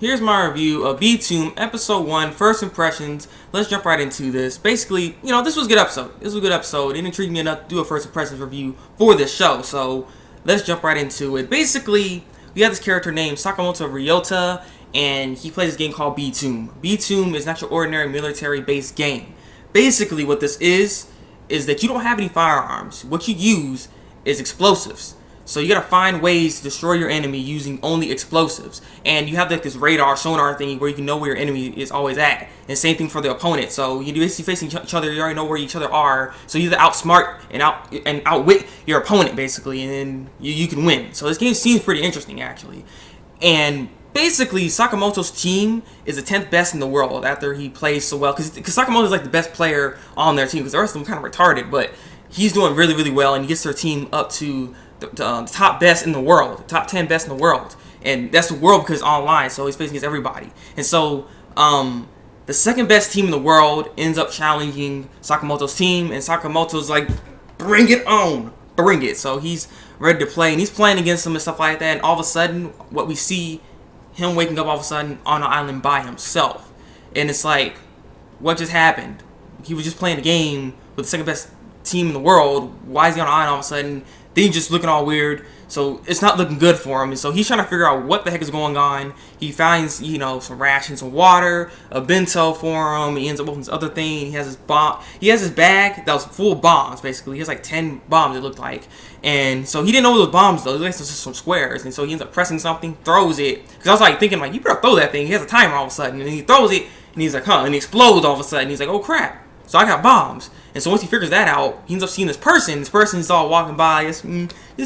here's my review of Btooom Episode 1, First Impressions. Let's jump right into this. Basically, this was a good episode. This was a good episode. It intrigued me enough to do a First Impressions review for this show, so let's jump right into it. Basically, we have this character named Sakamoto Ryota, and he plays this game called Btooom. Btooom is not your ordinary military-based game. Basically, what this is that you don't have any firearms. What you use is explosives. So you gotta find ways to destroy your enemy using only explosives. And you have like this radar, sonar thingy where you can know where your enemy is always at. And same thing for the opponent. So you basically facing each other, you already know where each other are. So you either outsmart and outwit your opponent basically, and then you can win. So this game seems pretty interesting actually. And basically, Sakamoto's team is the 10th best in the world after he plays so well. Because Sakamoto is like the best player on their team. Because the rest of them kind of retarded, but he's doing really, really well, and he gets their team up to the top best in the world, top 10 best in the world, and that's the world because it's online, so he's facing against everybody. And so the second best team in the world ends up challenging Sakamoto's team, and Sakamoto's like, bring it on, bring it. So he's ready to play, and he's playing against them and stuff like that, and all of a sudden what we see, him waking up all of a sudden on an island by himself, and it's like, what just happened? He was just playing a game with the second best team in the world. Why is he on an island all of a sudden? Then he's just looking all weird, so it's not looking good for him. And so he's trying to figure out what the heck is going on. He finds, some rations, some water, a bento for him. He ends up with this other thing. He has his bomb. He has his bag that was full of bombs, basically. He has like 10 bombs, it looked like. And so he didn't know those bombs, though. It was just some squares. And so he ends up pressing something, throws it. Because I was like thinking, you better throw that thing. He has a timer all of a sudden. And he throws it, and he's like, and he explodes all of a sudden. He's like, oh crap. So I got bombs. And so once he figures that out, he ends up seeing this person. This person's all walking by, just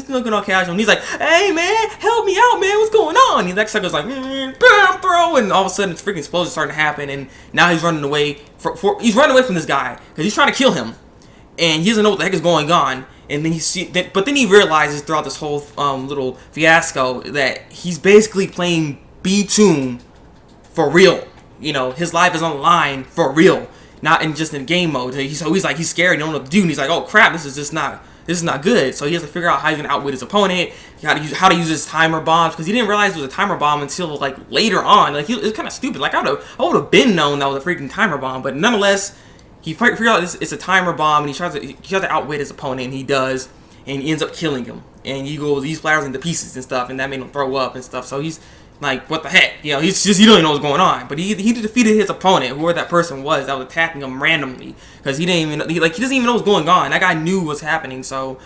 looking all casual. And he's like, hey man, help me out, man, what's going on? And the next sucker's like, bam, bro. And all of a sudden, this freaking explosion starting to happen. And now he's running away. He's running away from this guy because he's trying to kill him. And he doesn't know what the heck is going on. And then but then he realizes throughout this whole little fiasco that he's basically playing Btooom for real. His life is on the line for real. Not just in game mode. So he's like, he's scared, he don't know what to do, and he's like, oh crap, this is not good. So he has to figure out how he's gonna outwit his opponent, how to use his timer bombs, because he didn't realize it was a timer bomb until like later on. Like it's kind of stupid. Like I would have been known that was a freaking timer bomb, but nonetheless, he figured out it's a timer bomb, and he tries to outwit his opponent, and he does, and he ends up killing him, and he splatters into pieces and stuff, and that made him throw up and stuff. So he's like, what the heck? He don't even know what's going on. But he defeated his opponent, whoever that person was that was attacking him randomly, because he doesn't even know what's going on. That guy knew what's happening. So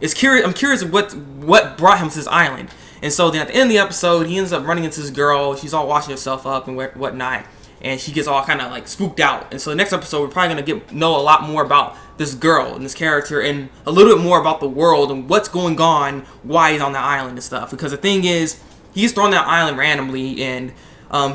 I'm curious what brought him to this island. And so then at the end of the episode, he ends up running into this girl. She's all washing herself up and whatnot, and she gets all kind of like spooked out. And so the next episode, we're probably gonna know a lot more about this girl and this character, and a little bit more about the world and what's going on, why he's on the island and stuff. Because the thing is, he's thrown that island randomly, and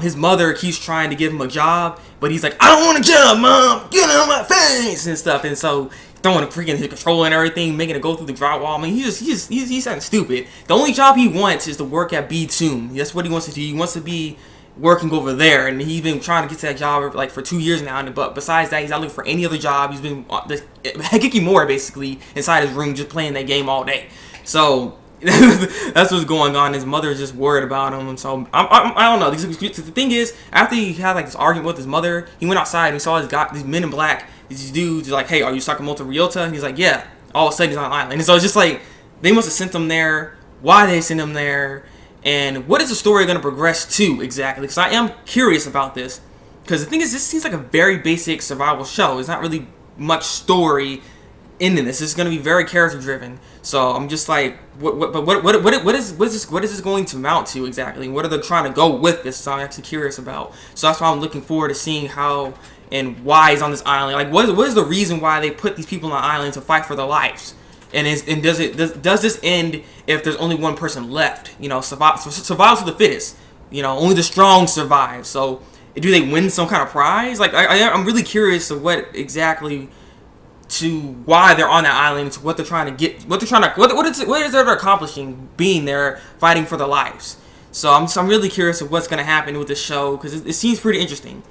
his mother keeps trying to give him a job, but he's like, I don't want a job, Mom! Get out of my face! And stuff. And so throwing a freaking his controller and everything, making it go through the drywall. I mean, he's sounding stupid. The only job he wants is to work at Btooom. That's what he wants to do. He wants to be working over there, and he's been trying to get to that job like for 2 years now. But besides that, he's not looking for any other job. He's been Hekiki basically inside his room, just playing that game all day. So that's what's going on. His mother is just worried about him, and so I don't know. The thing is, after he had like this argument with his mother, he went outside and he saw these men in black, these dudes, like, hey, are you Sakamoto Ryota? And he's like, yeah. All of a sudden he's on an island, and so it's just like they must have sent him there. Why they sent him there, and what is the story going to progress to exactly? Because I am curious about this. Because the thing is, this seems like a very basic survival show. There's not really much story into this. It's going to be very character driven. So I'm just like, what is this going to amount to exactly? What are they trying to go with this? So I'm actually curious about. So that's why I'm looking forward to seeing how and why he's on this island. Like, what is the reason why they put these people on the island to fight for their lives? And does this end if there's only one person left? Survival to the fittest. Only the strong survive. So do they win some kind of prize? Like I'm really curious of what exactly, to why they're on that island, to what they're trying to get, what is it they're accomplishing being there, fighting for their lives. So I'm really curious of what's going to happen with this show, because it seems pretty interesting.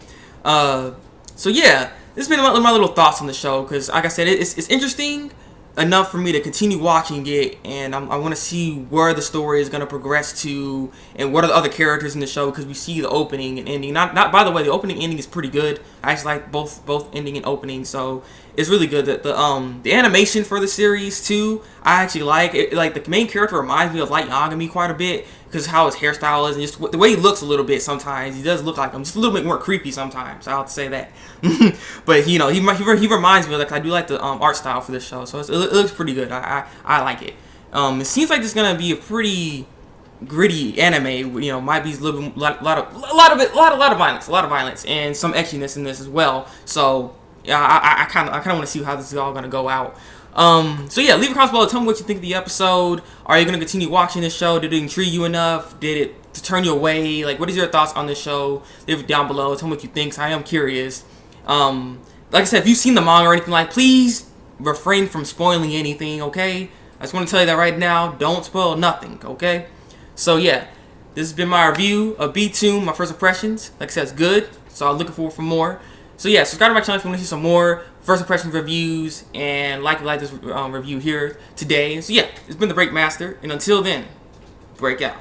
So yeah, this has been my little thoughts on the show, because like I said, it's interesting. enough for me to continue watching it, and I want to see where the story is going to progress to, and what are the other characters in the show, because we see the opening and ending. Not by the way, the opening and ending is pretty good. I actually like both ending and opening, so it's really good. The animation for the series too, I actually like it. Like, the main character reminds me of Light Yagami quite a bit, because how his hairstyle is and just the way he looks a little bit. Sometimes he does look like him, just a little bit more creepy sometimes. I'll have to say that. But he reminds me of, like, I do like the art style for this show, so it looks pretty good. I like it. It seems like it's gonna be a pretty gritty anime. Might be a little bit, lot of violence, and some etchiness in this as well. So yeah, I kind of want to see how this is all gonna go out. So yeah, leave a comment below. Tell me what you think of the episode. Are you gonna continue watching this show? Did it intrigue you enough? Did it turn you away? Like, what is your thoughts on this show? Leave it down below. Tell me what you think. I am curious. Like I said, if you've seen the manga or anything, like, please refrain from spoiling anything, okay? I just want to tell you that right now. Don't spoil nothing, okay? So yeah, this has been my review of Btooom, my first impressions. Like I said, it's good, so I'm looking forward for more. So yeah, subscribe to my channel if you want to see some more first impressions reviews, and like this review here today. So yeah, it's been the Thabreakmaster, and until then, break out.